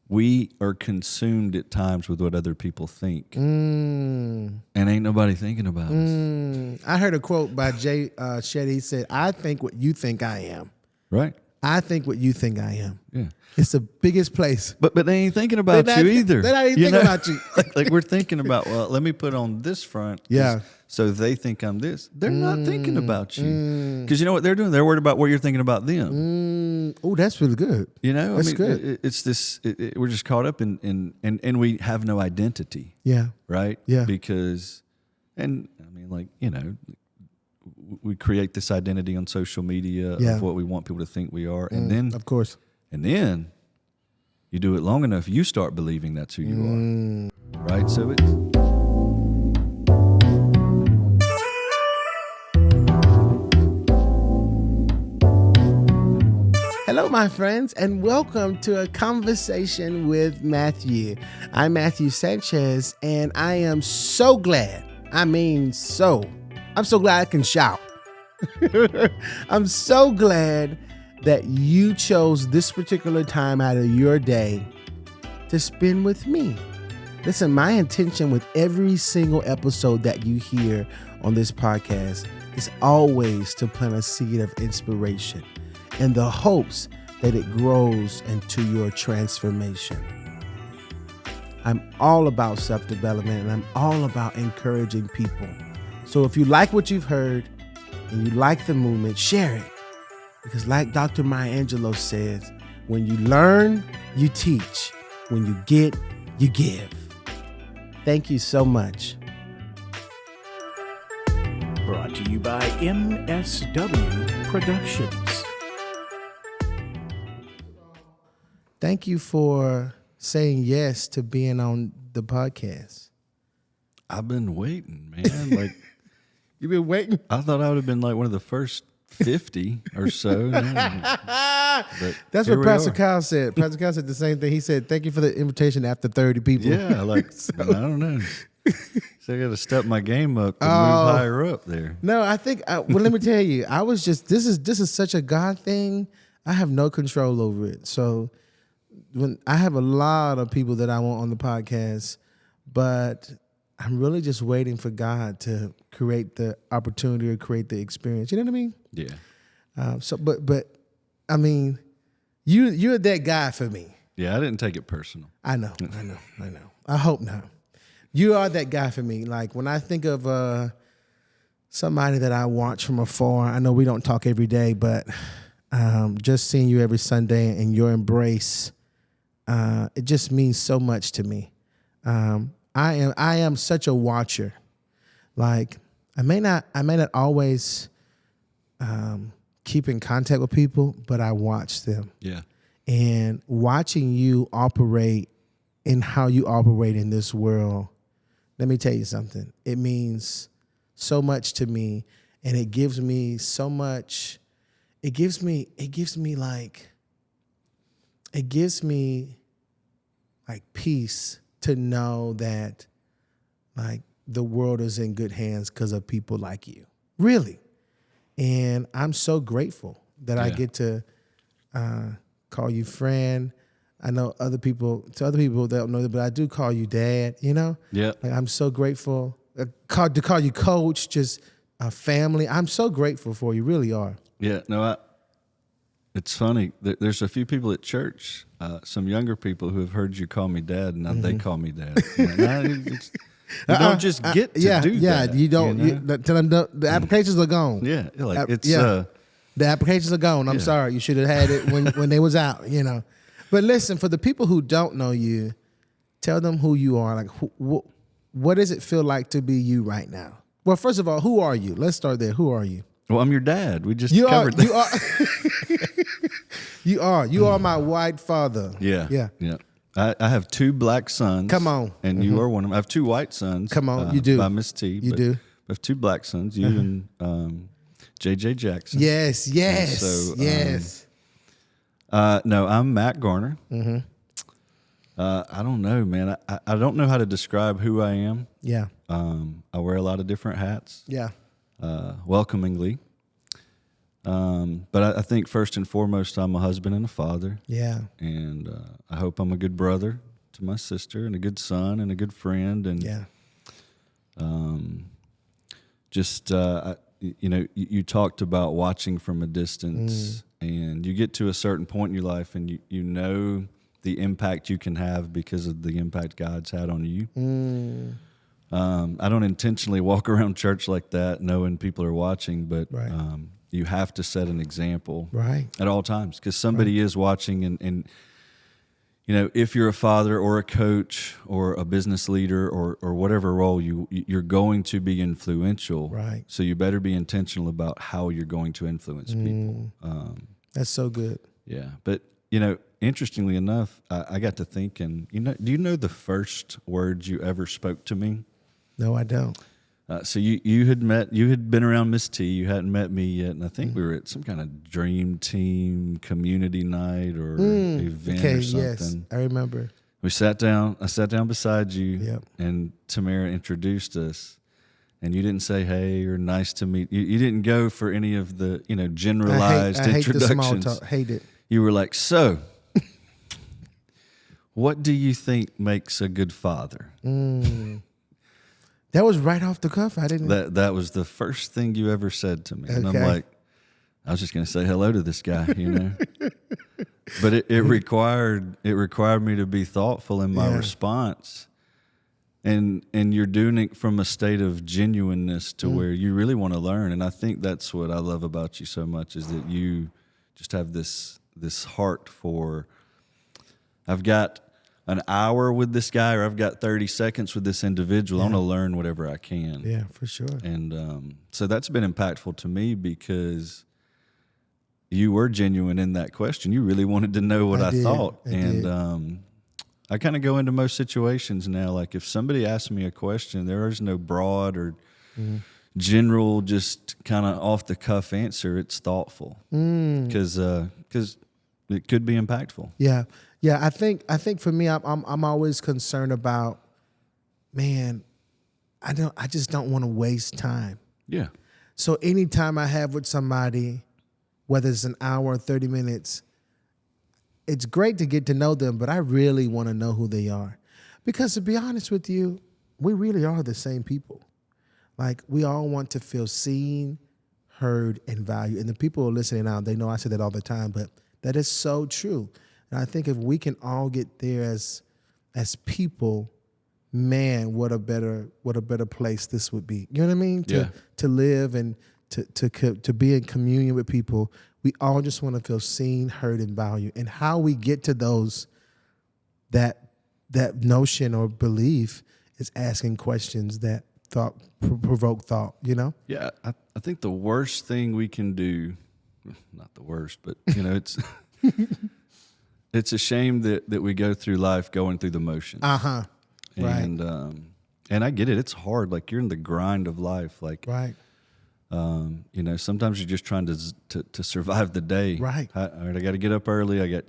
we are consumed at times with what other people think. And ain't nobody thinking about us. I heard a quote by Jay Shetty. He said, I think what you think I am. Right. I think what you think I am. Yeah. It's the biggest place. But they ain't thinking about you either. They're not even thinking about you. like we're thinking about, well, let me put on this front. Yeah. So they think I'm this. They're not thinking about you. Because you know what they're doing? They're worried about what you're thinking about them. Oh, that's really good. You know? That's good. It's this, we're just caught up in we have no identity. Yeah. Right? Yeah. Because, we create this identity on social media of what we want people to think we are. And then, of course. And then you do it long enough, you start believing that's who you are. Right? So it's... Hello, my friends, and welcome to a conversation with Matthew. I'm Matthew Sanchez, and I am so glad. I'm so glad I can shout. I'm so glad that you chose this particular time out of your day to spend with me. Listen, my intention with every single episode that you hear on this podcast is always to plant a seed of inspiration in the hopes that it grows into your transformation. I'm all about self-development, and I'm all about encouraging people. So if you like what you've heard and you like the movement, share it. Because like Dr. Maya Angelou says, when you learn, you teach. When you get, you give. Thank you so much. Brought to you by MSW Productions. Thank you for saying yes to being on the podcast. I've been waiting, man. Like, You've been waiting? I thought I would have been like one of the first 50 or so. That's what Pastor Kyle said. Pastor Kyle said the same thing. He said, thank you for the invitation after 30 people. Yeah, like, I don't know. So I got to step my game up to move higher up there. No, I think, well, let me tell you, I was just, this is such a God thing. I have no control over it. So when I have a lot of people that I want on the podcast, but I'm really just waiting for God to create the opportunity or create the experience. You know what I mean? Yeah. But I mean, you're that guy for me. Yeah, I didn't take it personal. I know. I hope not. You are that guy for me. Like when I think of somebody that I watch from afar, I know we don't talk every day, but just seeing you every Sunday and your embrace, it just means so much to me. I am such a watcher. Like I may not always keep in contact with people, but I watch them. Yeah. And watching you operate and how you operate in this world, let me tell you something. It means so much to me, and it gives me so much. It gives me peace to know that like the world is in good hands because of people like you. Really. And I'm so grateful that I get to call you friend. I know other people that don't know that, but I do call you dad, you know? Yeah. Like, I'm so grateful to call you coach, just a family. I'm so grateful for you, really are. Yeah, no, it's funny. There's a few people at church, some younger people who have heard you call me dad, and now they call me dad. You don't just get to do that. Yeah, you don't. You know? Tell them the applications are gone. Yeah, like it's... the applications are gone. I'm sorry. You should have had it when they was out, you know. But listen, for the people who don't know you, tell them who you are. Like, what does it feel like to be you right now? Well, first of all, who are you? Let's start there. Who are you? Well, I'm your dad. We just covered that. You are my white father. Yeah. I have two black sons. Come on. And you are one of them. I have two white sons. Come on, you do. By Miss T. You do. I have two black sons, you and J.J. Jackson. Yes. So, yes. No, I'm Matt Garner. Mm-hmm. I don't know, man. I don't know how to describe who I am. Yeah. I wear a lot of different hats. Yeah. Welcomingly. But I think first and foremost, I'm a husband and a father. Yeah. And I hope I'm a good brother to my sister and a good son and a good friend. And Yeah. You talked about watching from a distance, and you get to a certain point in your life, and you know the impact you can have because of the impact God's had on you. I don't intentionally walk around church like that, knowing people are watching, but Right. You have to set an example Right. at all times because somebody is watching, and if you're a father or a coach or a business leader or whatever role you're going to be influential. Right. So you better be intentional about how you're going to influence people. That's so good. Yeah. But, interestingly enough, I got to thinking, do you know the first words you ever spoke to me? No, I don't. So you had been around Miss T. You hadn't met me yet, and I think we were at some kind of dream team community night or event or something. Yes, I remember. We sat down. I sat down beside you, Yep. and Tamara introduced us. And you didn't say hey or nice to meet. You didn't go for any of the generalized I hate introductions. the small talk. Hate it. You were like, so, what do you think makes a good father? That was right off the cuff. I didn't. That was the first thing you ever said to me. And I'm Okay. like, I was just going to say hello to this guy, But it required me to be thoughtful in my Yeah. response. And you're doing it from a state of genuineness to where you really want to learn. And I think that's what I love about you so much is that you just have this heart for, I've got an hour with this guy or I've got 30 seconds with this individual. I want to learn whatever I can. Yeah, for sure. And so that's been impactful to me because you were genuine in that question. You really wanted to know what I did. thought. I did. I kind of go into most situations now. Like if somebody asks me a question, there is no broad or general, just kind of off the cuff answer. It's thoughtful because it could be impactful. Yeah, yeah. I think for me, I'm always concerned about, man. I just don't want to waste time. Yeah. So anytime I have with somebody, whether it's an hour or 30 minutes, it's great to get to know them, but I really want to know who they are. Because to be honest with you, we really are the same people. Like we all want to feel seen, heard, and valued. And the people who are listening now, they know I say that all the time, but that is so true. And I think if we can all get there as people, man, what a better place this would be. You know what I mean? To live and to be in communion with people. We all just want to feel seen, heard, and valued. And how we get to that notion or belief is asking questions that provoke thought, Yeah, I think the worst thing we can do, not the worst, but it's it's a shame that we go through life going through the motions. Right. And I get it. It's hard. Like you're in the grind of life. Like Right. Sometimes you're just trying to survive the day. Right. All right, I got to get up early. I got,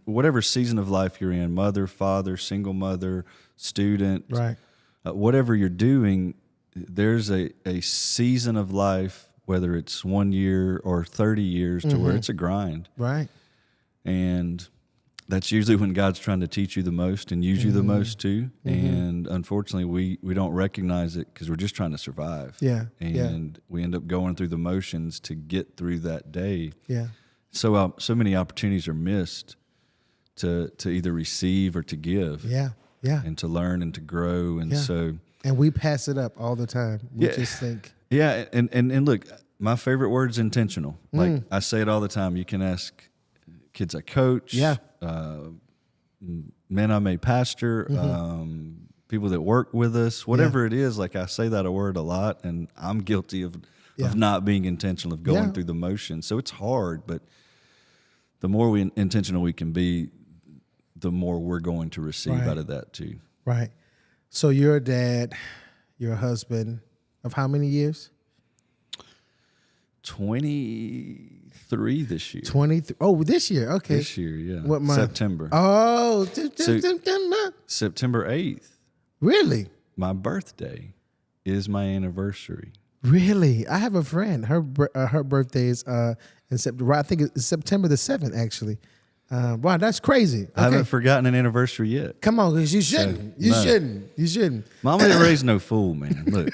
whatever season of life you're in, mother, father, single mother, student, Right. Whatever you're doing, there's a season of life, whether it's 1 year or 30 years, to where it's a grind. Right. And that's usually when God's trying to teach you the most and use you the most too. And unfortunately, we don't recognize it because we're just trying to survive. Yeah. And we end up going through the motions to get through that day. Yeah. So many opportunities are missed to either receive or to give. Yeah. Yeah. And to learn and to grow. And so. And we pass it up all the time. We just think. Yeah. And look, my favorite word is intentional. Like I say it all the time. You can ask kids I coach. Yeah. Men I may pastor, people that work with us, whatever it is. Like I say that a word a lot, and I'm guilty of not being intentional, of going through the motions. So it's hard, but the more intentional we can be, the more we're going to receive out of that too. Right. So you're a dad, you're a husband of how many years? 23 this year. 23. Oh, this year. Okay. This year, yeah. What month? September. Oh, September 8th. Really? My birthday is my anniversary. Really? I have a friend. Her birthday is in September. I think it's September the 7th, actually. Wow, that's crazy. Okay. I haven't forgotten an anniversary yet. Come on, because you shouldn't. You no. shouldn't. You shouldn't. Mama didn't raise no fool, man. Look.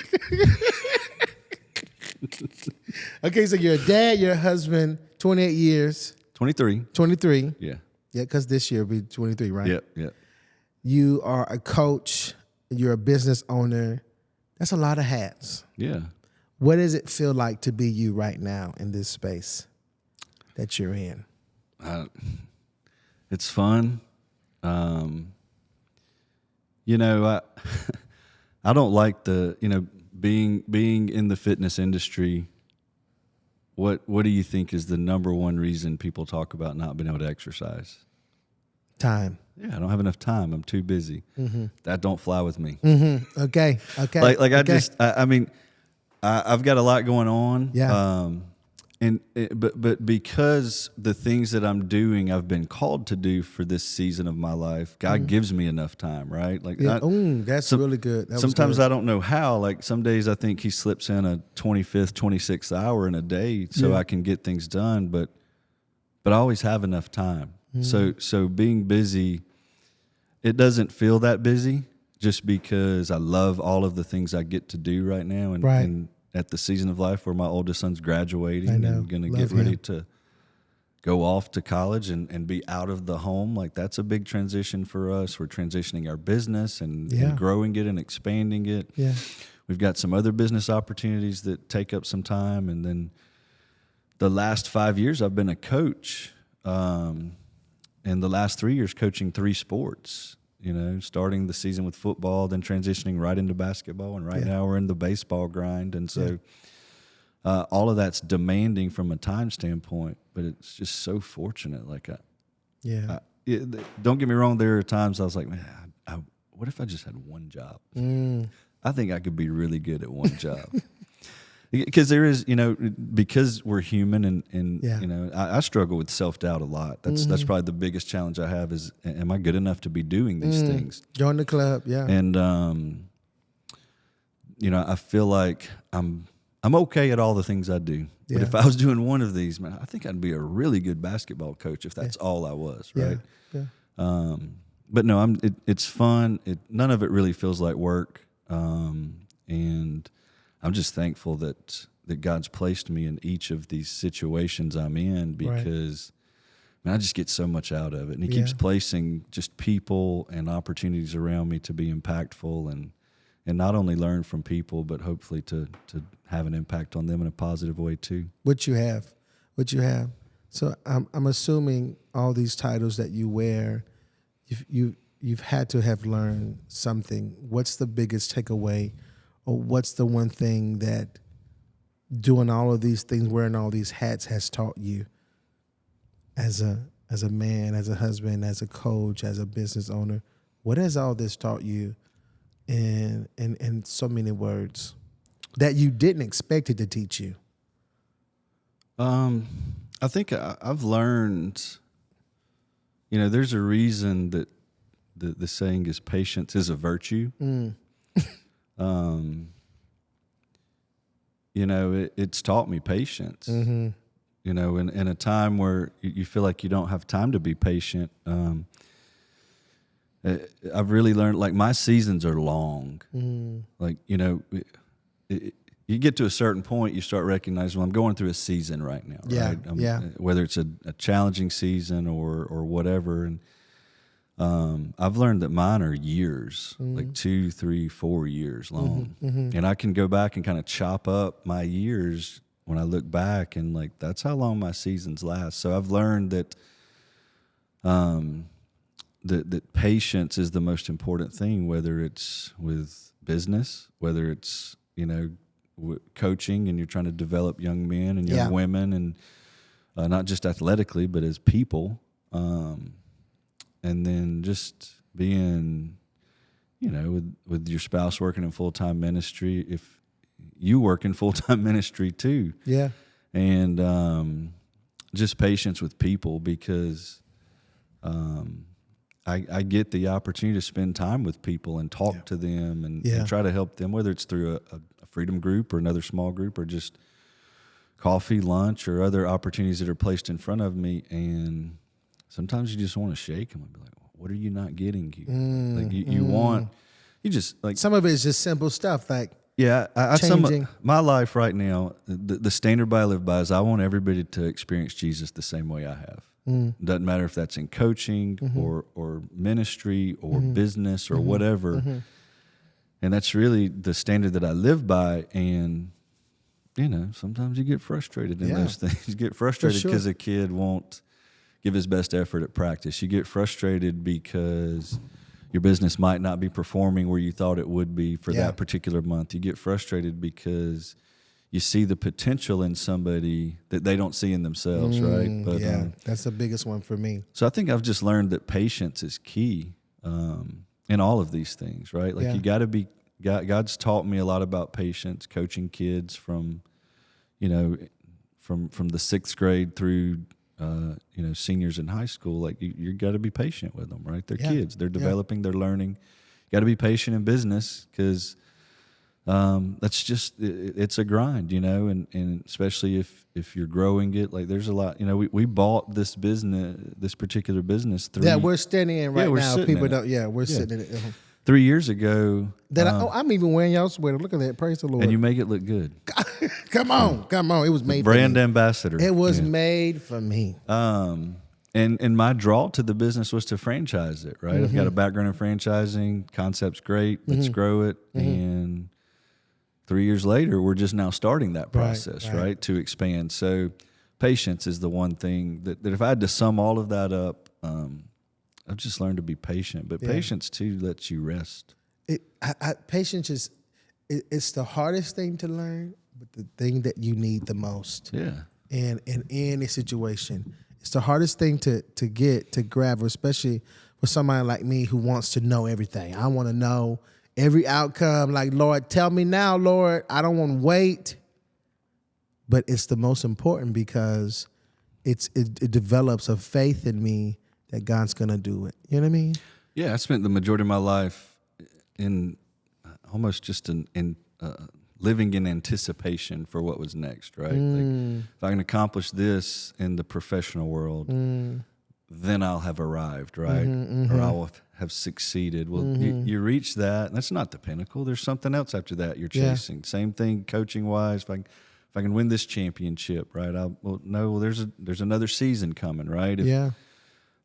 Okay, so you're a dad, you're a husband, 28 years. 23. 23. Yeah. Yeah, because this year will be 23, right? Yep. You are a coach. You're a business owner. That's a lot of hats. Yeah. What does it feel like to be you right now in this space that you're in? It's fun. I don't like being in the fitness industry. What do you think is the number one reason people talk about not being able to exercise? Time. Yeah, I don't have enough time. I'm too busy. Mm-hmm. That don't fly with me. Mm-hmm. Okay. Okay. I've got a lot going on. Yeah. But because the things that I'm doing, I've been called to do for this season of my life, God gives me enough time, right? Like, that's really good. Sometimes I don't know how. Like some days I think He slips in a 25th, 26th hour in a day so I can get things done. But I always have enough time. So being busy, it doesn't feel that busy just because I love all of the things I get to do right now. And at the season of life where my oldest son's graduating and going to get ready to go off to college and be out of the home. Like that's a big transition for us. We're transitioning our business and growing it and expanding it. Yeah. We've got some other business opportunities that take up some time. And then the last 5 years I've been a coach. And the last 3 years coaching 3 sports, starting the season with football, then transitioning right into basketball. And now we're in the baseball grind. And so all of that's demanding from a time standpoint, but it's just so fortunate. Like, don't get me wrong. There are times I was like, man, what if I just had one job? I think I could be really good at one job. Because there is, because we're human and I struggle with self-doubt a lot. That's probably the biggest challenge I have is, am I good enough to be doing these things? Join the club, yeah. And, I feel like I'm okay at all the things I do. Yeah. But if I was doing one of these, man, I think I'd be a really good basketball coach if that's all I was, right? Yeah. But no, it's fun. None of it really feels like work. And I'm just thankful that God's placed me in each of these situations I'm in because man, I just get so much out of it. And He keeps placing just people and opportunities around me to be impactful and not only learn from people, but hopefully to have an impact on them in a positive way too. What you have. So I'm assuming all these titles that you wear, you've had to have learned something. What's the biggest takeaway? Or what's the one thing that doing all of these things, wearing all these hats has taught you as a man, as a husband, as a coach, as a business owner? What has all this taught you in so many words that you didn't expect it to teach you? I think I've learned, there's a reason that the saying is patience is a virtue. It's taught me patience. Mm-hmm. In a time where you feel like you don't have time to be patient, I've really learned, like, my seasons are long. Like, you get to a certain point, you start recognizing, well, I'm going through a season right now, right? Whether it's a challenging season or whatever. And I've learned that mine are years, like 2, 3, 4 years long. And I can go back and kind of chop up my years when I look back, and like, that's how long my seasons last. So I've learned that that patience is the most important thing, whether it's with business, whether it's, coaching and you're trying to develop young men and young women, and not just athletically, but as people. And then just being, with your spouse working in full-time ministry, if you work in full-time ministry too. Yeah. And just patience with people, because I get the opportunity to spend time with people and talk to them and try to help them, whether it's through a freedom group or another small group, or just coffee, lunch, or other opportunities that are placed in front of me. And sometimes you just want to shake them and be like, what are you not getting here? Like you just like, Some of it is just simple stuff like, yeah, I changing. my life right now, the standard by I live by is I want everybody to experience Jesus the same way I have. Doesn't matter if that's in coaching or ministry or business or whatever. And that's really the standard that I live by. And, sometimes you get frustrated in those things. You get frustrated because a kid won't give his best effort at practice. You get frustrated because your business might not be performing where you thought it would be for that particular month. You get frustrated because you see the potential in somebody that they don't see in themselves, right? But, that's the biggest one for me. So I think I've just learned that patience is key in all of these things, right? Like you got to be. God's taught me a lot about patience, coaching kids from the 6th grade through seniors in high school. Like you got to be patient with them, right? They're kids. They're developing. They're learning. You got to be patient in business because that's just it's a grind, and especially if you're growing it. Like there's a lot. We bought this particular business through. Yeah, we're standing in right now. People don't. Yeah, we're sitting in it. 3 years ago. I'm even wearing y'all sweater. Look at that. Praise the Lord. And you make it look good. Come on. It was made Brand for me. ambassador. It was made for me. And my draw to the business was to franchise it, right? I've got a background in franchising. Concept's great. Let's grow it. And 3 years later, we're just now starting that process, right? To expand. So patience is the one thing that if I had to sum all of that up, I've just learned to be patient, but patience too lets you rest. Patience is it's the hardest thing to learn, but the thing that you need the most. Yeah. And in any situation, it's the hardest thing to grab, especially for somebody like me who wants to know everything. I want to know every outcome. Like, Lord, tell me now, Lord. I don't want to wait. But it's the most important because it develops a faith in me that God's going to do it. You know what I mean? Yeah, I spent the majority of my life in almost just living in anticipation for what was next, right? Like, if I can accomplish this in the professional world, then I'll have arrived, right? Or I will have succeeded. Well, you reach that, and that's not the pinnacle. There's something else after that you're chasing. Same thing coaching-wise. If I can win this championship, right? There's another season coming, right?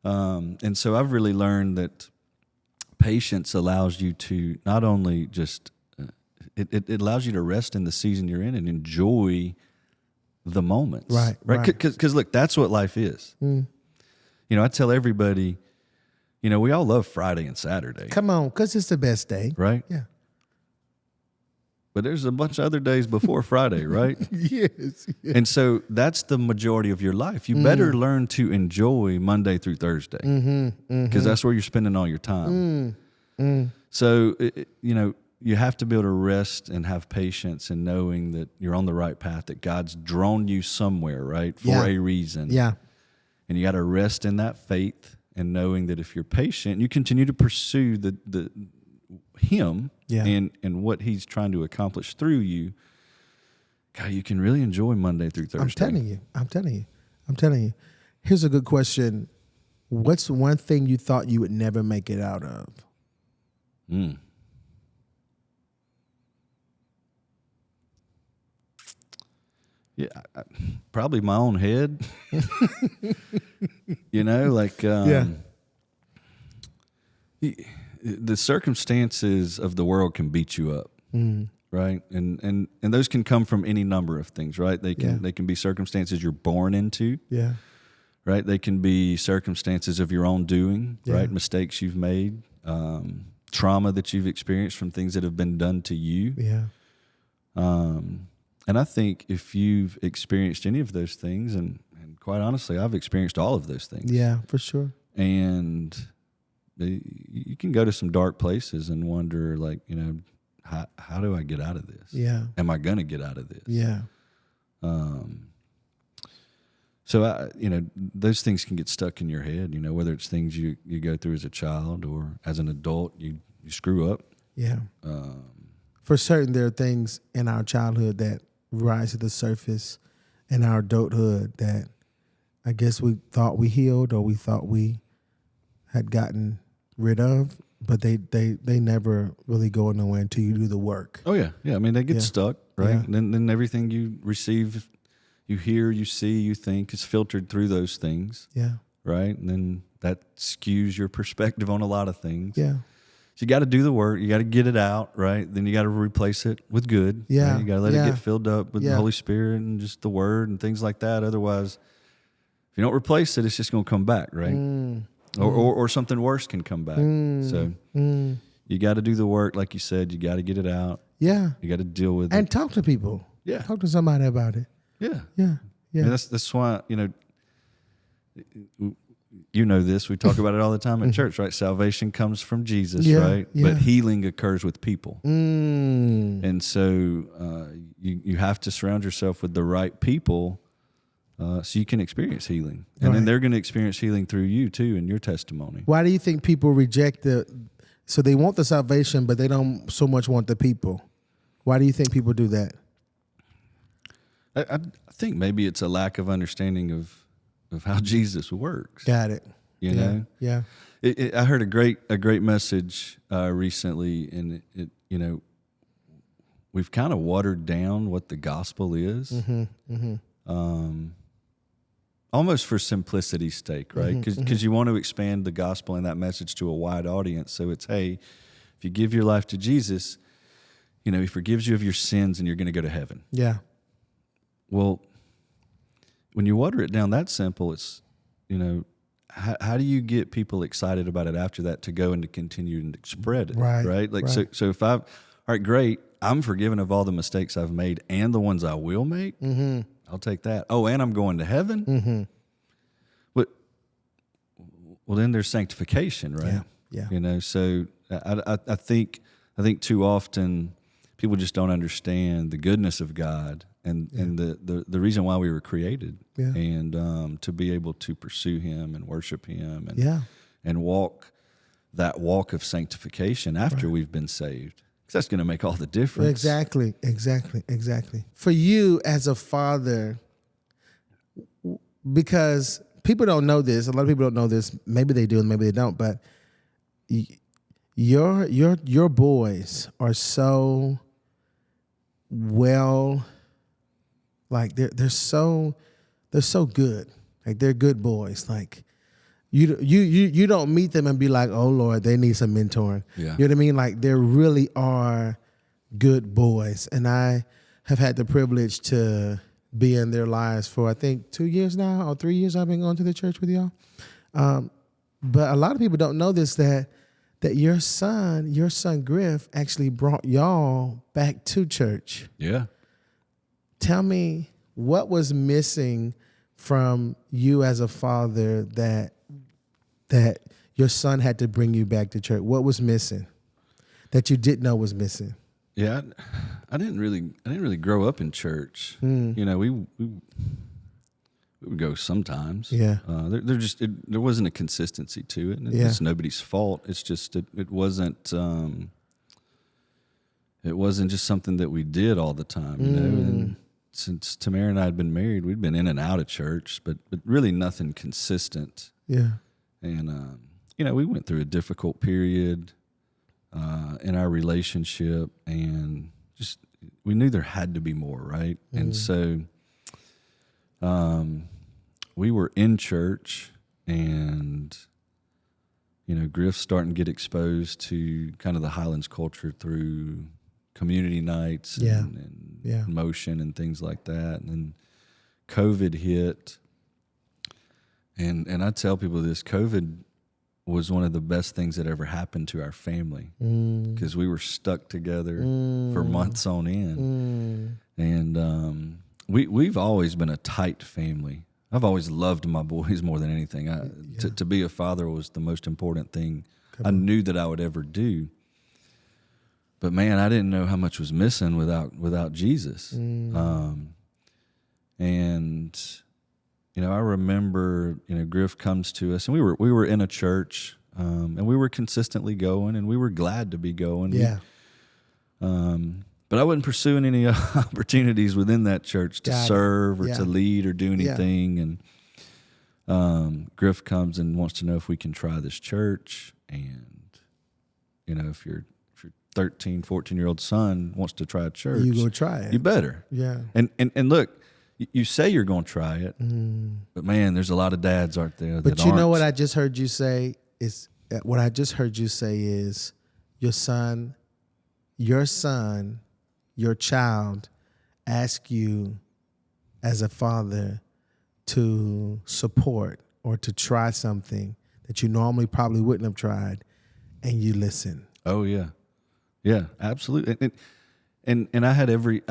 And so I've really learned that patience allows you to not only just it allows you to rest in the season you're in and enjoy the moments, right? Because look, that's what life is. I tell everybody, we all love Friday and Saturday. Come on, because it's the best day, right? Yeah. But there's a bunch of other days before Friday, right? Yes. And so that's the majority of your life. You better learn to enjoy Monday through Thursday because that's where you're spending all your time. So, you have to be able to rest and have patience and knowing that you're on the right path, that God's drawn you somewhere, right, for a reason. Yeah. And you got to rest in that faith and knowing that if you're patient, you continue to pursue Him and what He's trying to accomplish through you, God, you can really enjoy Monday through Thursday. I'm telling you. Here's a good question. What's one thing you thought you would never make it out of? Yeah, probably my own head. The circumstances of the world can beat you up, right? And those can come from any number of things, right? They can be circumstances you're born into, right? They can be circumstances of your own doing, right? Mistakes you've made, trauma that you've experienced from things that have been done to you. And I think if you've experienced any of those things, and quite honestly, I've experienced all of those things. Yeah, for sure. And you can go to some dark places and wonder, like, how do I get out of this? Yeah. Am I going to get out of this? Yeah. So, those things can get stuck in your head, whether it's things you go through as a child or as an adult, you screw up. Yeah. For certain, there are things in our childhood that rise to the surface in our adulthood that I guess we thought we healed or we thought we had gotten rid of, but they never really go nowhere until you do the work. Oh yeah. I mean, they get stuck, right? Yeah. And then everything you receive, you hear, you see, you think is filtered through those things. Yeah. Right. And then that skews your perspective on a lot of things. Yeah. So you got to do the work. You got to get it out, right? Then you got to replace it with good. Yeah. Right? You got to let it get filled up with the Holy Spirit and just the Word and things like that. Otherwise, if you don't replace it, it's just going to come back, right? Or something worse can come back. So you got to do the work, like you said. You got to get it out. Yeah. You got to deal with And it. talk to people. Yeah. Talk to somebody about it. Yeah. Yeah. Yeah. And that's why, you know this. We talk about it all the time at church, right? Salvation comes from Jesus, right? Yeah. But healing occurs with people. And so you have to surround yourself with the right people so you can experience healing. And then they're going to experience healing through you too in your testimony. Why do you think people reject so they want the salvation, but they don't so much want the people? Why do you think people do that? I think maybe it's a lack of understanding of how Jesus works. Got it. You know? Yeah. I heard a great message recently, and it we've kind of watered down what the gospel is, almost for simplicity's sake, right? Because you want to expand the gospel and that message to a wide audience. So it's, hey, if you give your life to Jesus, He forgives you of your sins and you're going to go to heaven. Yeah. Well, when you water it down that simple, it's, how do you get people excited about it after that to go and to continue and to spread it? Right. Like, so if all right, great, I'm forgiven of all the mistakes I've made and the ones I will make. I'll take that. Oh, and I'm going to heaven. Well, then there's sanctification, right? Yeah. So I think too often people just don't understand the goodness of God and the reason why we were created, and to be able to pursue Him and worship Him and walk that walk of sanctification after we've been saved, because that's going to make all the difference. Exactly. For you as a father, because people don't know this, a lot of people don't know this. Maybe they do and maybe they don't. But your boys are so well. Like they're so good. Like they're good boys. Like you don't meet them and be like, oh Lord, they need some mentoring. Yeah. You know what I mean? Like they really are good boys. And I have had the privilege to be in their lives for I think 2 years now or 3 years I've been going to the church with y'all. But a lot of people don't know this, that your son Griff actually brought y'all back to church. Yeah. Tell me what was missing from you as a father that your son had to bring you back to church. What was missing that you didn't know was missing? Yeah, I didn't really grow up in church. We would go sometimes. Yeah. There wasn't a consistency to it, and it's nobody's fault. It's just it wasn't just something that we did all the time, And since Tamara and I had been married, we'd been in and out of church, but really nothing consistent. Yeah. And we went through a difficult period in our relationship, and just we knew there had to be more, right? And so we were in church, and Griff's starting to get exposed to kind of the Highlands culture through community nights and motion and things like that. And then COVID hit, and I tell people this: COVID was one of the best things that ever happened to our family, because we were stuck together for months on end. And we've always been a tight family. I've always loved my boys more than anything. To be a father was the most important thing I knew that I would ever do. But man, I didn't know how much was missing without Jesus. And I remember, Griff comes to us, and we were in a church, and we were consistently going, and we were glad to be going. Yeah. But I wasn't pursuing any opportunities within that church to Got it. serve or Yeah. to lead or do Yeah. anything. And Griff comes and wants to know if we can try this church. And, you know, if your 13, 14-year-old son wants to try a church, You go try it. you better. Yeah. And look, you say you're going to try it, but man, there's a lot of dads out there But that you know aren't. what I just heard you say is your son, your child ask you as a father to support or to try something that you normally probably wouldn't have tried, and you listen. Oh yeah, absolutely. And I had every.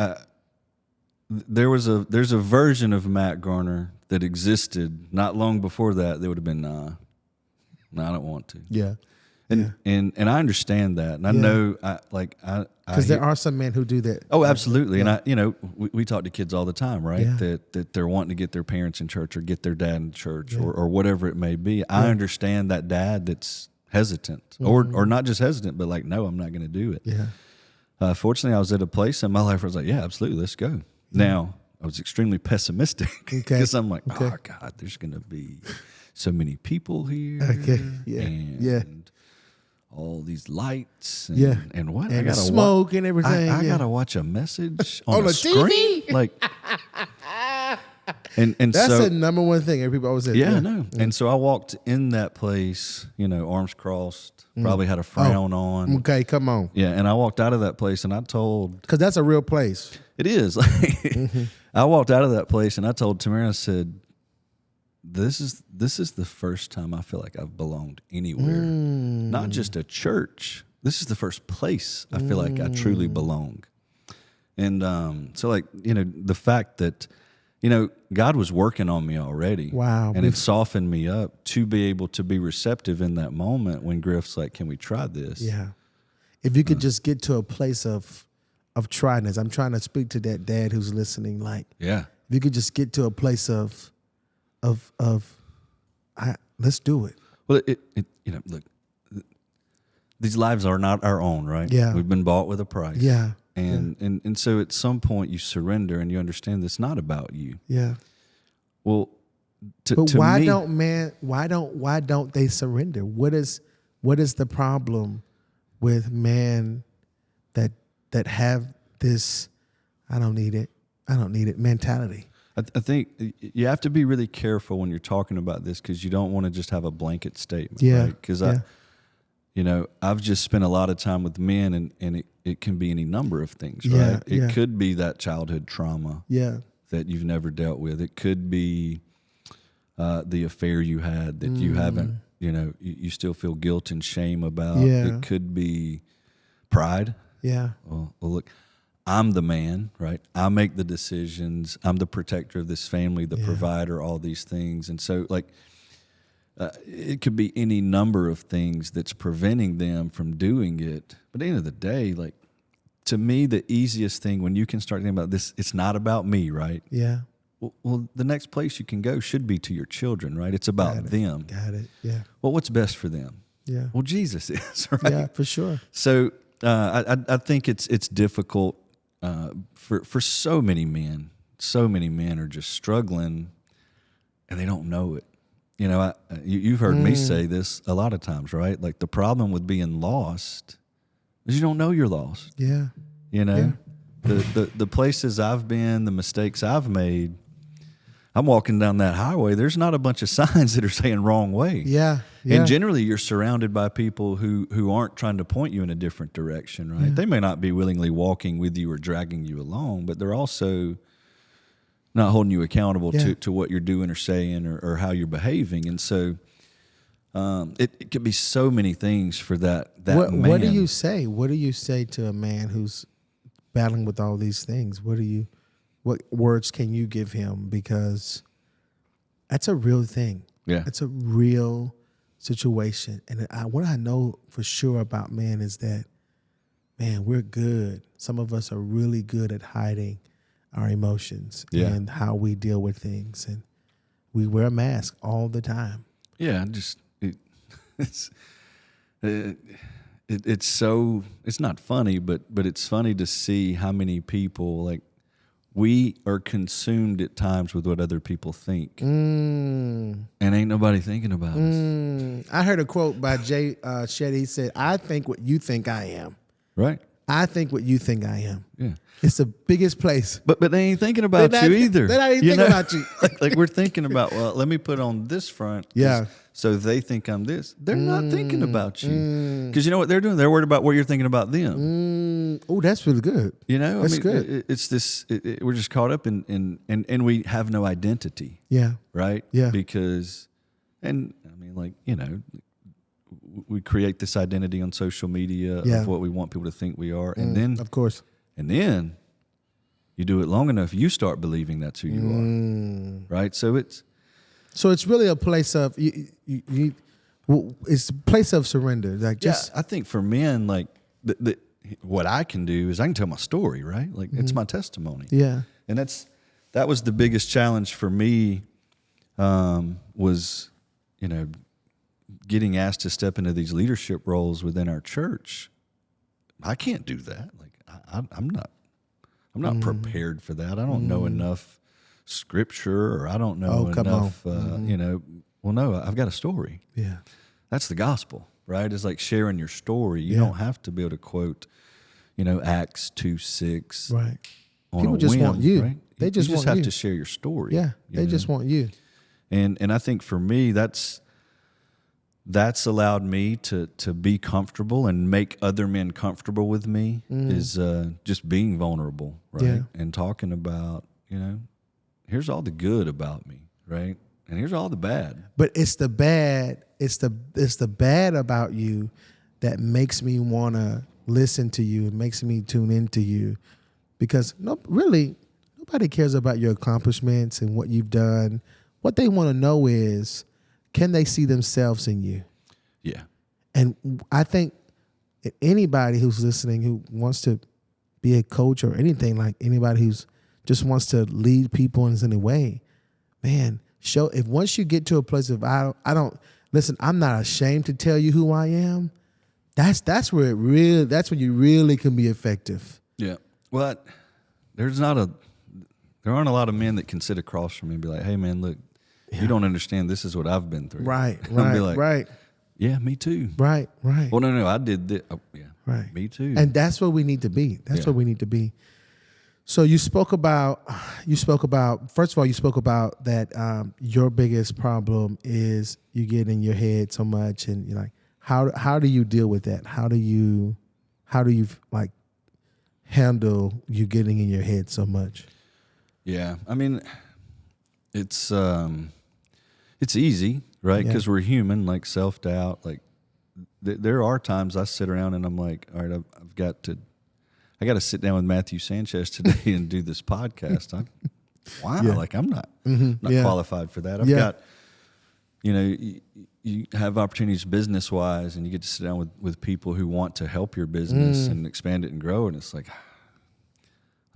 There's a version of Matt Garner that existed not long before that. They would have been no, I don't want to. Yeah. And I understand that, and I Yeah. know Because there are some men who do that. Oh, absolutely. And we talk to kids all the time, right? Yeah. That they're wanting to get their parents in church or get their dad in church or whatever it may be. I understand that dad that's hesitant or not just hesitant, but like, no, I'm not going to do it. Yeah. Fortunately, I was at a place in my life where I was like, yeah, absolutely, let's go. Now, I was extremely pessimistic because I'm like, oh God, there's going to be so many people here. Okay. Yeah. And Yeah. all these lights and, Yeah. and what? And the smoke and everything. I yeah. gotta watch a message on the a screen. TV? Like and That's so the number one thing everybody always says. yeah, I know. And so I walked in that place, arms crossed, probably had a frown on. Okay, come on. Yeah, and I walked out of that place and I told Because that's a real place. it is. Like I walked out of that place and I told Tamara, I said, This is the first time I feel like I've belonged anywhere. Not just a church. This is the first place I feel like I truly belong. And so like, the fact that, God was working on me already. Wow. And it softened me up to be able to be receptive in that moment when Griff's like, can we try this? Yeah. If you could just get to a place of trying this. I'm trying to speak to that dad who's listening. Like, Yeah. if you could just get to a place of let's do it. Well, look, these lives are not our own, right? Yeah. We've been bought with a price. Yeah. And so at some point you surrender and you understand it's not about you. Yeah. Well, But to why me, don't they surrender? What is the problem with men that have this I don't need it mentality? I think you have to be really careful when you're talking about this because you don't want to just have a blanket statement. Yeah. Right? Because I've just spent a lot of time with men and it can be any number of things, Yeah, right? yeah. It could be that childhood trauma Yeah. that you've never dealt with. It could be the affair you had that you haven't, you still feel guilt and shame about. Yeah. It could be pride. Yeah. Well, look, I'm the man, right? I make the decisions. I'm the protector of this family, the provider, all these things. And so, like, it could be any number of things that's preventing them from doing it. But at the end of the day, like, to me, the easiest thing when you can start thinking about this, it's not about me, right? Yeah. Well, the next place you can go should be to your children, right? It's about them. Got it. Yeah. Well, what's best for them? Yeah. Well, Jesus is, right? Yeah, for sure. So I think it's difficult for so many men. So many men are just struggling, and they don't know it. You've heard me say this a lot of times, right? Like the problem with being lost is you don't know you're lost. Yeah. The places I've been, the mistakes I've made. I'm walking down that highway. There's not a bunch of signs that are saying wrong way. Yeah. Yeah. And generally, you're surrounded by people who aren't trying to point you in a different direction, right? Yeah. They may not be willingly walking with you or dragging you along, but they're also not holding you accountable to what you're doing or saying or how you're behaving. And so it could be so many things for that man. What do you say? What do you say to a man who's battling with all these things? What words can you give him? Because that's a real thing. Yeah. It's a real situation. And what I know for sure about men is that, man, we're good. Some of us are really good at hiding our emotions and how we deal with things. And we wear a mask all the time. Yeah, it's not funny, but it's funny to see how many people, like, we are consumed at times with what other people think, and ain't nobody thinking about us. I heard a quote by Jay Shetty. He said, "I think what you think I am. Right? I think what you think I am." Yeah. It's the biggest place. But they ain't thinking about you either. They're not even thinking about you. like we're thinking about, well, let me put on this front. Yeah. So they think I'm this. They're not thinking about you. Because you know what they're doing? They're worried about what you're thinking about them. Oh, that's really good. You know? That's good. It's this, we're just caught up in we have no identity. Yeah. Right? Yeah. Because, and I mean, like, you know, we create this identity on social media Yeah. of what we want people to think we are. And then, Of course. and then you do it long enough, you start believing that's who you are. Right? So it's really a place of it's a place of surrender. Like just I think for men, like what I can do is I can tell my story, right? Like it's my testimony. yeah. And that was the biggest challenge for me, was, you know, getting asked to step into these leadership roles within our church. I can't do that. Like I'm not prepared for that. I don't know enough scripture, or I don't know enough, you know, well, no, I've got a story. Yeah. That's the gospel, right? It's like sharing your story. You don't have to be able to quote, you know, Acts 2:6. Right. On People a just whim, want you. right? They just you want have you. to share your story. Yeah. you They know? just want you. And I think for me, that's allowed me to be comfortable and make other men comfortable with me, is just being vulnerable, right? Yeah. And talking about, you know, here's all the good about me, right? And here's all the bad. But it's the bad. It's the bad about you that makes me want to listen to you. It makes me tune into you, because nobody cares about your accomplishments and what you've done. What they want to know is, can they see themselves in you? Yeah. And I think anybody who's listening who wants to be a coach, or anything, like anybody who's just wants to lead people in any way, man, once you get to a place of I don't listen, I'm not ashamed to tell you who I am. That's when you really can be effective. Yeah. Well, there aren't a lot of men that can sit across from me and be like, hey man, look, you don't understand. This is what I've been through. Right. And I'll be like, right. yeah, me too. Right. Well, no, I did this. Oh, yeah. Right. Me too. And that's what we need to be. That's what we need to be. So you spoke about first of all, you spoke about that your biggest problem is you get in your head so much, and you're like, how do you deal with that? How do you like handle you getting in your head so much? Yeah. I mean, it's easy, right? Yeah. Because we're human, like self-doubt. Like there are times I sit around and I'm like, all right, I got to sit down with Matthew Sanchez today and do this podcast. Like I'm not qualified for that. I've got, you know, you have opportunities business-wise, and you get to sit down with people who want to help your business and expand it and grow. And it's like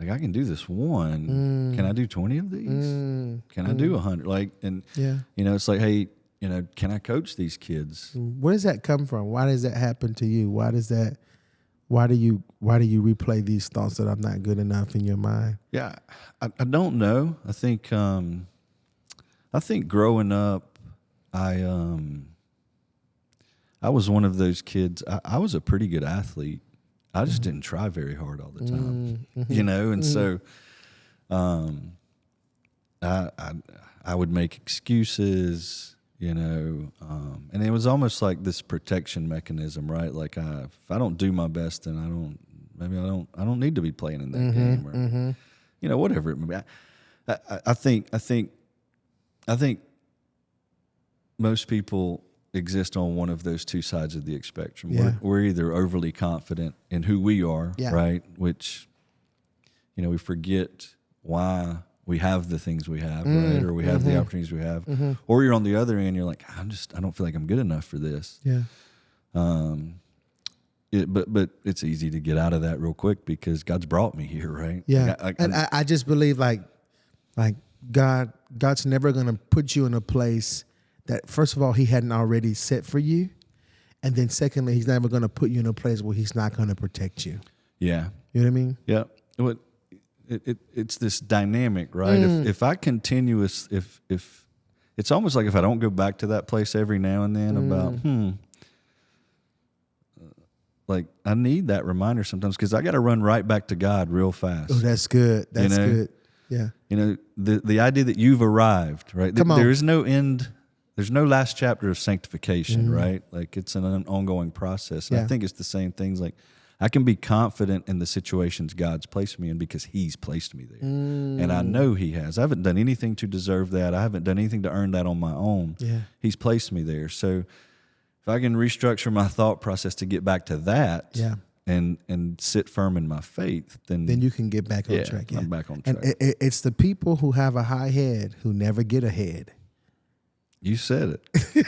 I can do this one. Can I do 20 of these? Can I do 100? Like, and you know, it's like, hey, you know, can I coach these kids? Where does that come from? Why does that happen to you? Why do you replay these thoughts that I'm not good enough in your mind? Yeah, I don't know. I think growing up, I was one of those kids. I was a pretty good athlete. I just didn't try very hard all the time, you know. And so, I would make excuses, you know, and it was almost like this protection mechanism, right? Like if I don't do my best, then I don't need to be playing in that game, or you know, whatever it may be. I think most people exist on one of those two sides of the spectrum. Yeah. We're either overly confident in who we are, Yeah. right? Which, you know, we forget why we have the things we have, right? Or we have the opportunities we have. Or you're on the other end, you're like, I don't feel like I'm good enough for this. Yeah. But it's easy to get out of that real quick because God's brought me here, right? Yeah. Like And I just believe like God's never going to put you in a place that, first of all, he hadn't already set for you. And then secondly, he's never going to put you in a place where he's not going to protect you. Yeah. You know what I mean? Yeah. It's this dynamic, right? If I continuous, if it's almost like if I don't go back to that place every now and then about, like I need that reminder sometimes because I got to run right back to God real fast. Oh, that's good. That's good. Yeah. You know, the idea that you've arrived, right? Come on. There is no end. There's no last chapter of sanctification, right? Like it's an ongoing process. And I think it's the same things. Like I can be confident in the situations God's placed me in because he's placed me there. And I know he has. I haven't done anything to deserve that. I haven't done anything to earn that on my own. Yeah. He's placed me there. So if I can restructure my thought process to get back to that and sit firm in my faith, then you can get back on track. Yeah. I'm back on track. And it's the people who have a high head who never get ahead. You said it.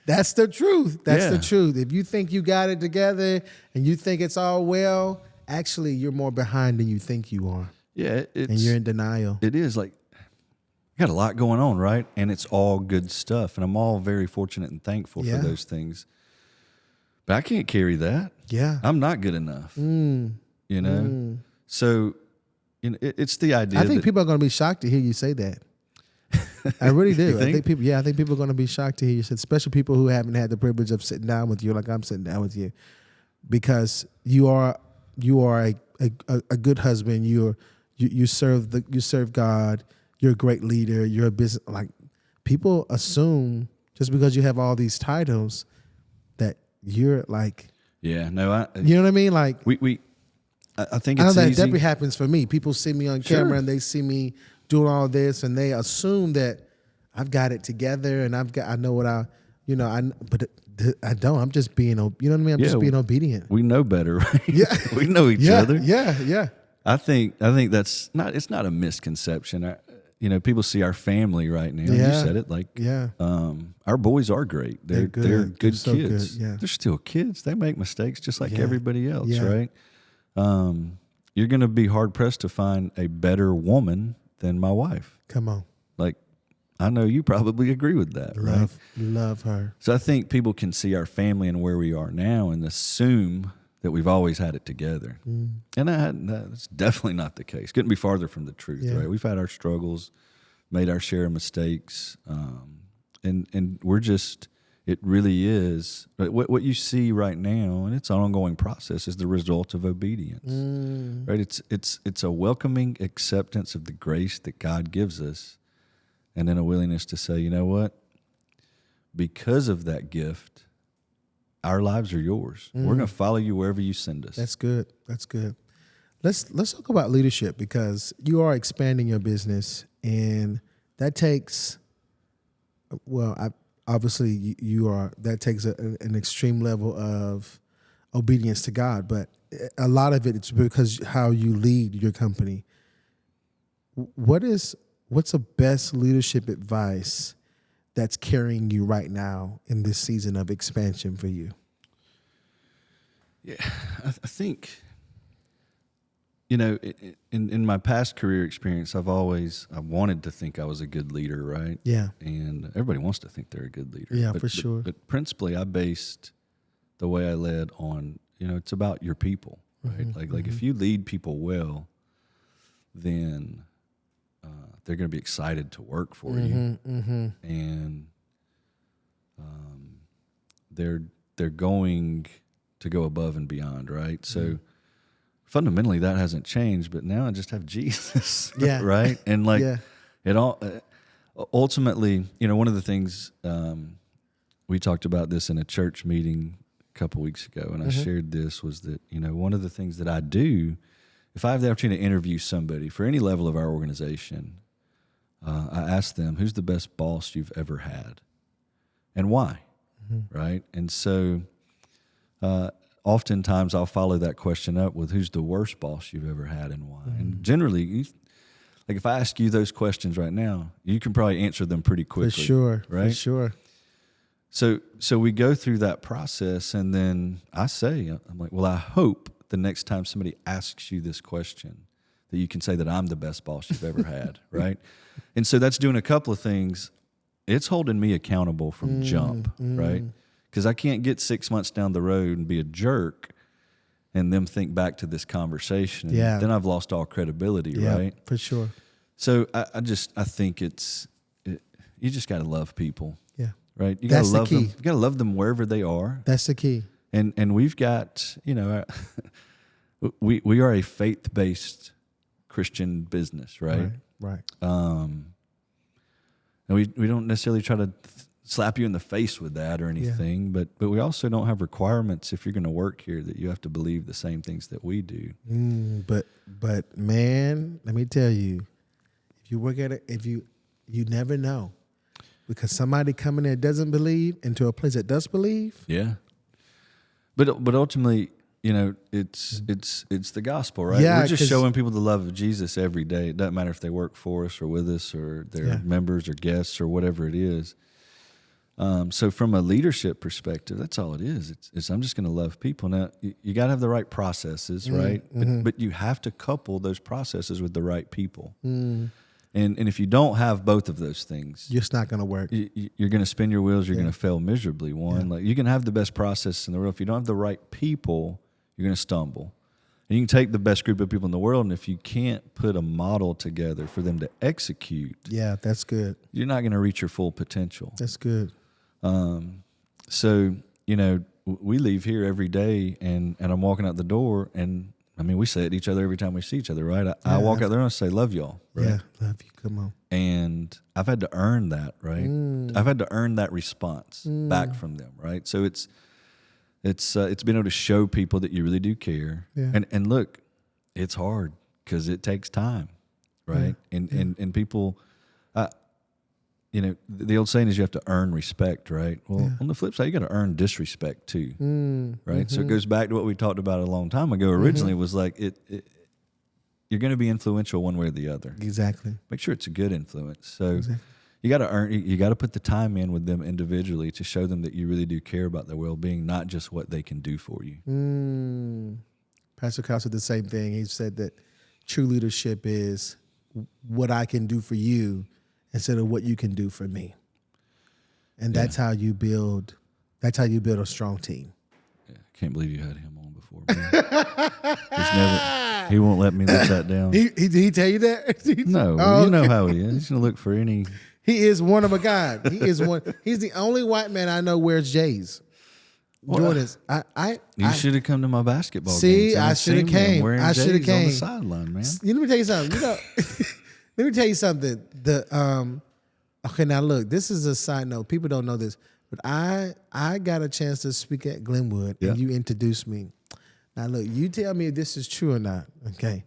That's the truth. That's the truth. If you think you got it together and you think it's all well, actually you're more behind than you think you are. Yeah. And you're in denial. It is like, you got a lot going on, right? And it's all good stuff. And I'm all very fortunate and thankful for those things. But I can't carry that. Yeah. I'm not good enough. You know? So it's the idea I think people are going to be shocked to hear you say that. I really do. I think people are going to be shocked to hear you say, especially people who haven't had the privilege of sitting down with you like I'm sitting down with you, because you are a good husband. You serve God. You're a great leader. You're a business. Like people assume just because you have all these titles that you're like. Yeah. No. You know what I mean? Like I think I know it's that easy. definitely happens for me. People see me on camera and they see me doing all this, and they assume that I've got it together and I know what but I don't. I'm just being, you know what I mean? I'm just being obedient. We know better, right? Yeah. We know each other. Yeah. I think that's not. It's not a misconception. People see our family right now. You said it. Like, our boys are great. They're good. They're good so kids. Good. Yeah. They're still kids. They make mistakes just like everybody else, right? You're going to be hard pressed to find a better woman than my wife. Come on. Like, I know you probably agree with that, right? Love her. So I think people can see our family and where we are now and assume that we've always had it together. And that's definitely not the case. Couldn't be farther from the truth, right? We've had our struggles, made our share of mistakes, and we're just, it really is, what you see right now, and it's an ongoing process, is the result of obedience, right? It's a welcoming acceptance of the grace that God gives us, and then a willingness to say, you know what? Because of that gift, our lives are yours. We're going to follow you wherever you send us. That's good. That's good. Let's talk about leadership, because you are expanding your business, and that takes, obviously you are. That takes an extreme level of obedience to God, but a lot of it's because how you lead your company. What's the best leadership advice that's carrying you right now in this season of expansion for you? Yeah, I think, in my past career experience, I wanted to think I was a good leader, right? Yeah. And everybody wants to think they're a good leader. Yeah, for sure. But principally, I based the way I led on, it's about your people, right? Like if you lead people well, then they're going to be excited to work for you, and they're going to go above and beyond, right? So fundamentally, that hasn't changed. But now I just have Jesus, right? And it all ultimately, one of the things we talked about this in a church meeting a couple weeks ago, and I shared this was that one of the things that I do, if I have the opportunity to interview somebody for any level of our organization, I ask them, who's the best boss you've ever had and why, right? And so oftentimes I'll follow that question up with who's the worst boss you've ever had and why. And generally, like if I ask you those questions right now, you can probably answer them pretty quickly. For sure, right? For sure. So we go through that process, and then I'm like, well, I hope the next time somebody asks you this question that you can say that I'm the best boss you've ever had, right? And so that's doing a couple of things. It's holding me accountable from jump, right? Because I can't get 6 months down the road and be a jerk and them think back to this conversation. And Yeah. then I've lost all credibility, Yeah, right? for sure. So I think you just got to love people, Yeah. right? You got That's to the love key. them. You got to love them wherever they are. That's the key. And we've got, we are a faith-based Christian business, right? Right. And we don't necessarily try to slap you in the face with that or anything, but we also don't have requirements if you're going to work here that you have to believe the same things that we do. But man, let me tell you, if you work at it, you never know, because somebody coming there doesn't believe into a place that does believe. Yeah. But ultimately, it's the gospel, right? Yeah, We're just 'cause- showing people the love of Jesus every day. It doesn't matter if they work for us or with us or they're members or guests or whatever it is. So from a leadership perspective, that's all it is. It's I'm just going to love people. Now, you got to have the right processes, right? But you have to couple those processes with the right people. And if you don't have both of those things, It's not going to work. you're going to spin your wheels. You're going to fail miserably. Like you can have the best process in the world. If you don't have the right people, you're going to stumble. And you can take the best group of people in the world, and if you can't put a model together for them to execute, Yeah, that's good. you're not going to reach your full potential. That's good. So, we leave here every day and I'm walking out the door, and I mean, we say it to each other every time we see each other, right? I walk out there and I say, love y'all, right? Yeah, love you. Come on. And I've had to earn that, right? I've had to earn that response back from them, right? So it's been able to show people that you really do care. Yeah. And look, it's hard because it takes time, right? And people, the old saying is you have to earn respect, right? Well, on the flip side, you got to earn disrespect too, right? So it goes back to what we talked about a long time ago. Originally, it was like you're going to be influential one way or the other. Exactly. Make sure it's a good influence. So you got to earn. You got to put the time in with them individually to show them that you really do care about their well-being, not just what they can do for you. Pastor Kyle said the same thing. He said that true leadership is what I can do for you instead of what you can do for me. And that's how you build a strong team. Yeah, I can't believe you had him on before. He won't let me let that down. Did he tell you that? No, Oh, you know how he is. He's going to look for any. He is one of a kind. He is one. He's the only white man I know wears J's. Jordans. You should have come to my basketball See, games. I should have came. Wearing I should have J's on the came. sideline, man. Let me tell you something. Let me tell you something. Okay, now look, this is a side note. People don't know this, but I got a chance to speak at Glenwood, and you introduced me. Now look, you tell me if this is true or not. Okay,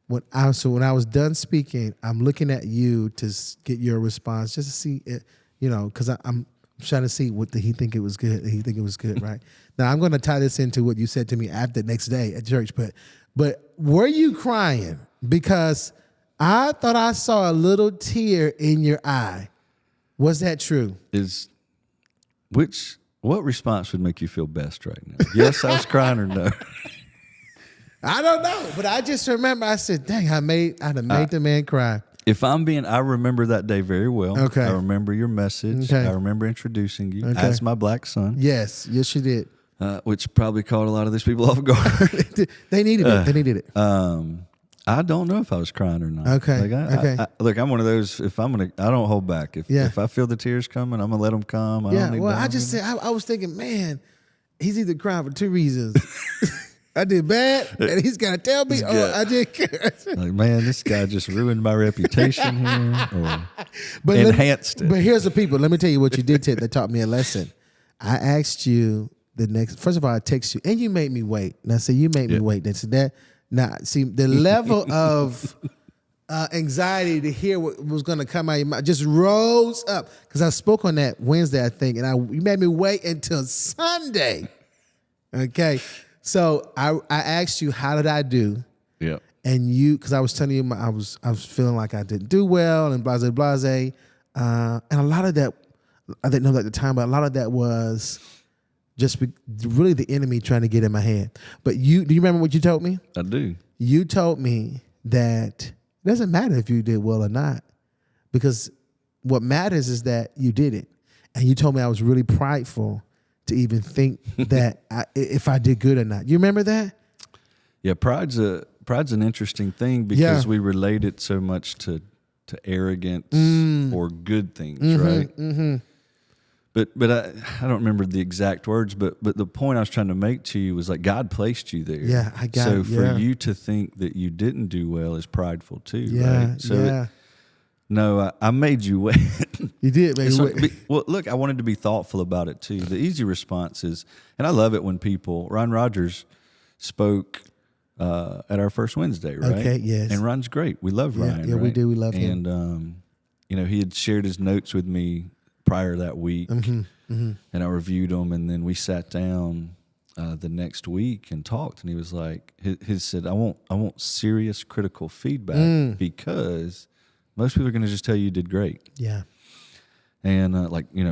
when I was done speaking, I'm looking at you to get your response, just to see it, because I'm trying to see what did he think it was good. Did he think it was good, right? Now I'm going to tie this into what you said to me after the next day at church, but were you crying? Because I thought I saw a little tear in your eye. Was that true? What response would make you feel best right now? Yes, I was crying, or no? I don't know, but I just remember I said, dang, I'd have made the man cry. If I'm being, I remember that day very well. Okay. I remember your message. Okay. I remember introducing you Okay. as my black son. Yes, you did. Which probably caught a lot of these people off guard. They needed it. They needed it. I don't know if I was crying or not. Okay, okay. Look, I'm one of those. I don't hold back. If I feel the tears coming, I'm gonna let them come. I was thinking, man, he's either crying for two reasons. I did bad, and he's got to tell me, I did good. Like, man, this guy just ruined my reputation here, or enhanced it. But here's the people. Let me tell you what you did that taught me a lesson. I asked you first of all, I text you, and you made me wait. Now, see, you made me wait. Now, see, the level of anxiety to hear what was going to come out of your mouth just rose up, because I spoke on that Wednesday, I think, and you made me wait until Sunday. Okay, so I asked you, how did I do? Yeah. And because I was telling you, I was feeling like I didn't do well and blase. And a lot of that, I didn't know that at the time, but a lot of that was just really the enemy trying to get in my head. But do you remember what you told me? I do. You told me that it doesn't matter if you did well or not, because what matters is that you did it. And you told me I was really prideful to even think that if I did good or not. You remember that? Yeah, pride's an interesting thing because we relate it so much to arrogance or good things, right? Mm-hmm. But I don't remember the exact words, but the point I was trying to make to you was like God placed you there. Yeah, I got it. So for you to think that you didn't do well is prideful too, right? So yeah. No, I made you wait. You did, man. Well, look, I wanted to be thoughtful about it too. The easy response is, and I love it when Ron Rogers spoke at our first Wednesday, right? Okay, yes. And Ron's great. We love Ryan. Yeah, right? we do. We love him. And he had shared his notes with me prior that week, and I reviewed them, and then we sat down the next week and talked, and he was like, he said, I want serious critical feedback because most people are going to just tell you did great. Yeah. And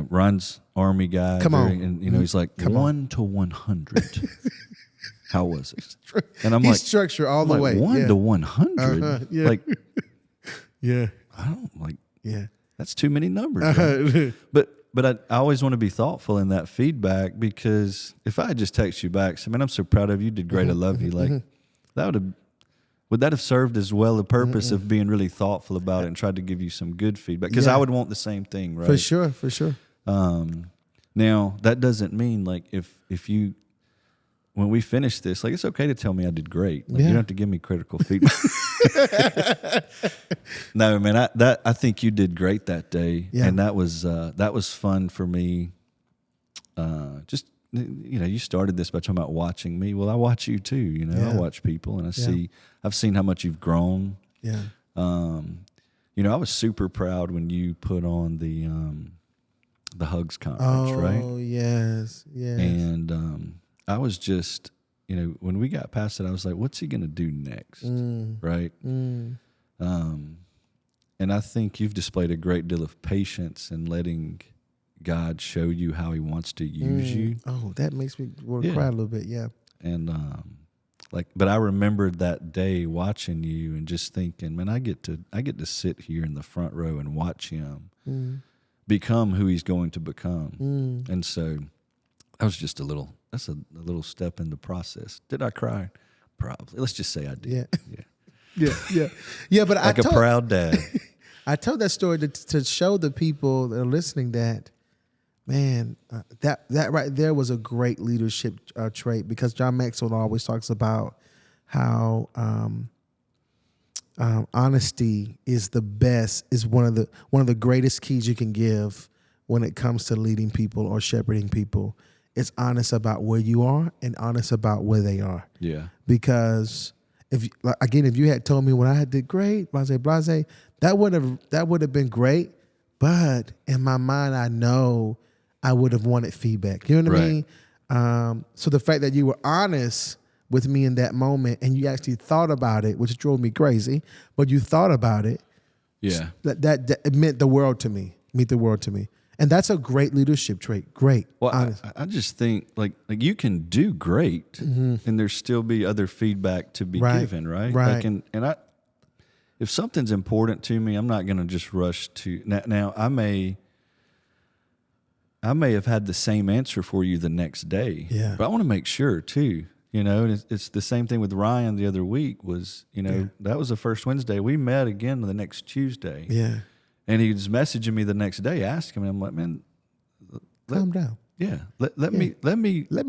Ron's Army guy. Come on. And he's like 1 to 100. How was it? And I'm He's like, structure all the way. 1 to 100. Yeah. Like, yeah. I don't like. Yeah. That's too many numbers. Right? But I always want to be thoughtful in that feedback because if I had just text you back, say, man, I'm so proud of you. You did great. I love you. Like would that have served as well the purpose of being really thoughtful about it and tried to give you some good feedback? Because I would want the same thing, right? For sure. Now that doesn't mean like if you, when we finish this, like it's okay to tell me I did great. Like, you don't have to give me critical feedback. No, man, I think you did great that day, and that was fun for me. Just you started this by talking about watching me. Well, I watch you too. I watch people, and I've seen how much you've grown. Yeah. I was super proud when you put on the Hugs conference, right? Oh yes. And I was just, when we got past it, I was like, what's he going to do next? Right? And I think you've displayed a great deal of patience in letting God show you how he wants to use you. Oh, that makes me want to cry a little bit. Yeah. And but I remembered that day watching you and just thinking, man, I get to sit here in the front row and watch him become who he's going to become. And so that was just a little step in the process. Did I cry? Probably. Let's just say I did. Yeah. But like a proud dad. I told that story to show the people that are listening that, man, that right there was a great leadership trait, because John Maxwell always talks about how honesty is one of the greatest keys you can give when it comes to leading people or shepherding people. It's honest about where you are and honest about where they are. Yeah. Because if you had told me when I did great, blase, that would have been great. But in my mind, I know I would have wanted feedback. You know what I mean? So the fact that you were honest with me in that moment and you actually thought about it, which drove me crazy, but you thought about it. Yeah. That it meant the world to me. And that's a great leadership trait. Great. Well, I just think like you can do great, and there still be other feedback to be given, right? Right. Like, if something's important to me, I'm not going to just rush to. Now, I may have had the same answer for you the next day, but I want to make sure too. And it's the same thing with Ryan the other week. Was that was the first Wednesday. We met again the next Tuesday. Yeah. And he was messaging me the next day, asking me. I'm like, man, calm down. Yeah, let me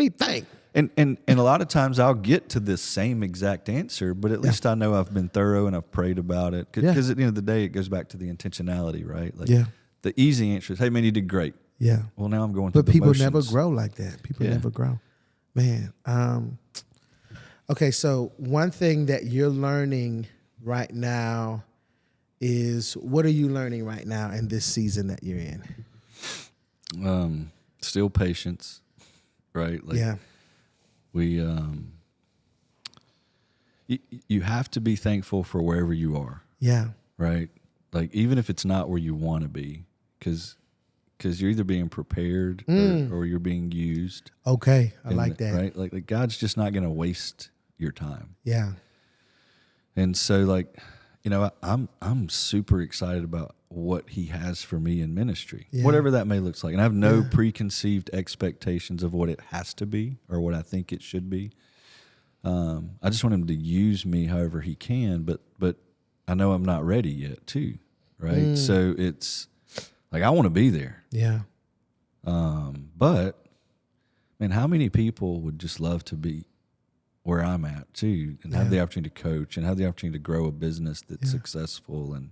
think. And a lot of times I'll get to this same exact answer, but at least I know I've been thorough and I've prayed about it. Because at the end of the day, it goes back to the intentionality, right? Like the easy answer is, hey man, you did great. Yeah. Well, now I'm going through the motions. But people never grow like that. People never grow, man. Okay, so one thing that you're learning right now is, what are you learning right now in this season that you're in? Still patience, right? Like, we you have to be thankful for wherever you are. Yeah. Right? Like, even if it's not where you want to be, because you're either being prepared or you're being used. Okay, I like that. Right? Like God's just not going to waste your time. Yeah. And so, like, I'm super excited about what he has for me in ministry, Yeah. whatever that may look like. And I have no preconceived expectations of what it has to be or what I think it should be. I just want him to use me however he can, but I know I'm not ready yet too, right? So it's like I want to be there. Yeah. But man, how many people would just love to be where I'm at too, and have the opportunity to coach and have the opportunity to grow a business that's successful and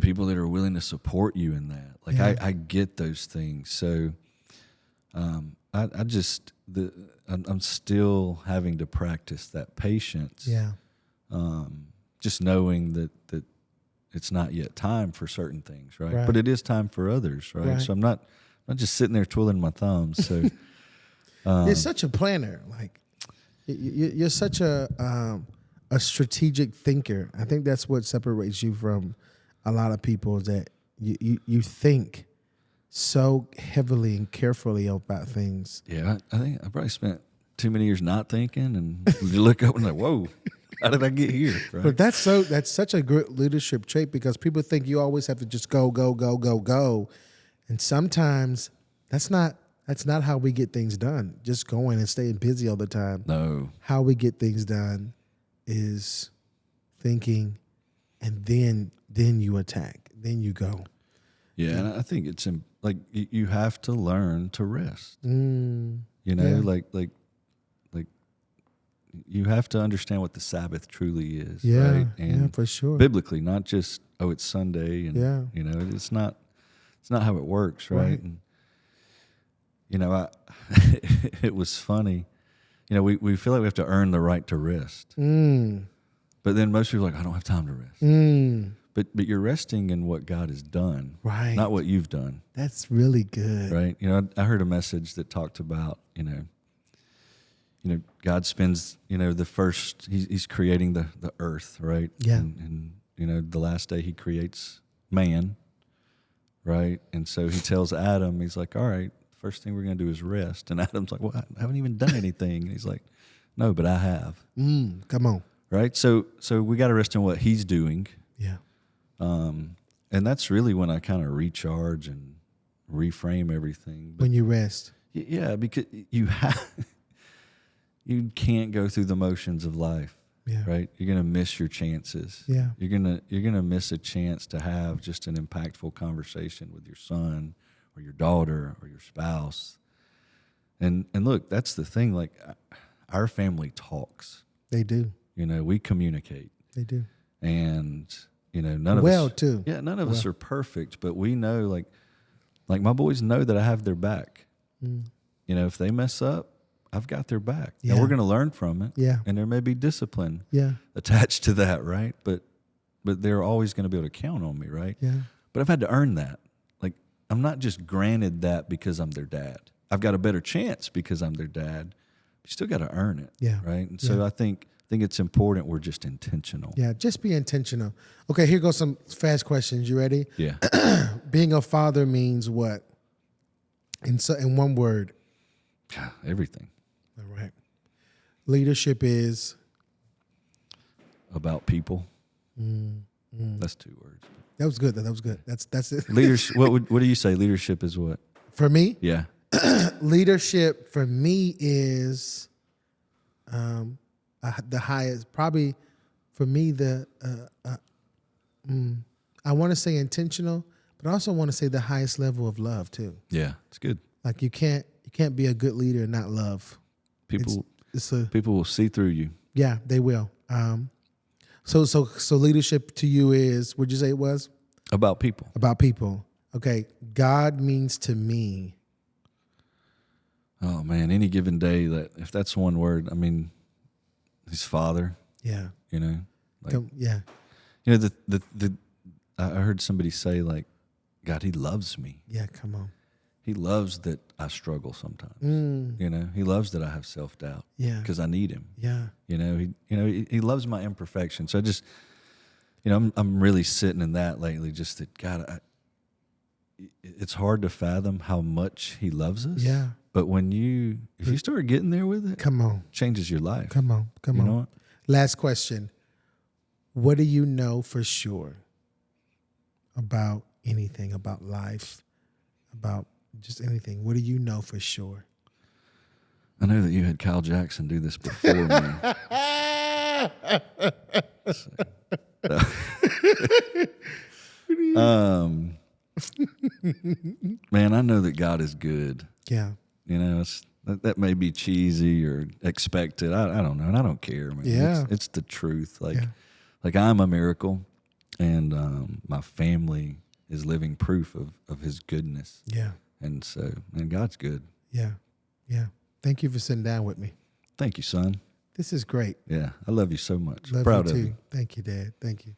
people that are willing to support you in that. Like I get those things. So I'm still having to practice that patience. Yeah. Just knowing that it's not yet time for certain things, right? Right. But it is time for others, right? So I'm not just sitting there twiddling my thumbs. So You're such a planner. Like you're such a strategic thinker. I think that's what separates you from a lot of people, is that you think so heavily and carefully about things. yeah, I think I probably spent too many years not thinking, and you look up and like, whoa, how did I get here? Right? But that's such a great leadership trait, because people think you always have to just go, and sometimes that's not how we get things done. Just going and staying busy all the time. No. How we get things done is thinking, and then you attack, then you go. Yeah, and I think it's like you have to learn to rest. Like you have to understand what the Sabbath truly is. Yeah, right? And for sure. biblically, not just it's Sunday, and it's not how it works, right? And it was funny. We feel like we have to earn the right to rest, but then most people are like, I don't have time to rest. But you're resting in what God has done, Right. not what you've done. That's really good. Right. I heard a message that talked about, God spends, the first, he's creating the earth, right? Yeah. And the last day he creates man, right? And so he tells Adam, he's like, all right, first thing we're going to do is rest. And Adam's like, well, I haven't even done anything. And he's like, no, but I have. Come on. Right. So we got to rest in what he's doing. Yeah. And that's really when I kind of recharge and reframe everything. But When you rest. yeah, because you can't go through the motions of life. Yeah. Right? You're gonna miss your chances. Yeah. You're gonna miss a chance to have just an impactful conversation with your son or your daughter or your spouse. And look, that's the thing. Like, our family talks. They do. We communicate. They do. And none of us too. Yeah, none of us are perfect, but we know, like my boys know that I have their back. If they mess up, I've got their back. Yeah. Now we're going to learn from it. Yeah. And there may be discipline Yeah. attached to that, right? But they're always going to be able to count on me, right? Yeah. But I've had to earn that. Like, I'm not just granted that because I'm their dad. I've got a better chance because I'm their dad. You still got to earn it. Yeah. Right? And so I think it's important we're just intentional. Yeah. Just be intentional. Okay, here goes some fast questions. You ready? Yeah. Being a father means what? In one word. Everything. All right. Leadership is? About people. That's 2 words. That was good. That was good. That's it. Leadership. What do you say? Leadership is what? For me, Yeah. leadership for me is the highest. Probably for me, I want to say intentional, but I also want to say the highest level of love too. Yeah, it's good. Like you can't be a good leader and not love. People It's people will see through you. Yeah, they will. So leadership to you is, what'd you say it was? About people. About people. Okay. God means to me. Oh man, any given day, that if that's one word, I mean, his father. Yeah. Like, yeah. I heard somebody say, like, God, he loves me. Yeah. Come on. He loves that I struggle sometimes. He loves that I have self-doubt. Yeah. Because I need him. Yeah. He loves my imperfection. So I just, I'm really sitting in that lately. Just that, God, it's hard to fathom how much he loves us. Yeah. But if you start getting there with it, Come on. it changes your life. Come on. You know what? Last question. What do you know for sure about anything, about life, about just anything? What do you know for sure? I know that you had Kyle Jackson do this before me. Man, I know that God is good. Yeah. You know, that may be cheesy or expected. I don't know, and I don't care, man. Yeah. It's the truth. Like, Yeah. like I'm a miracle, and my family is living proof of His goodness. Yeah. And so, and God's good. Yeah. Yeah. Thank you for sitting down with me. Thank you, son. This is great. Yeah, I love you so much. Love Proud you of too. you. Thank you, Dad. Thank you.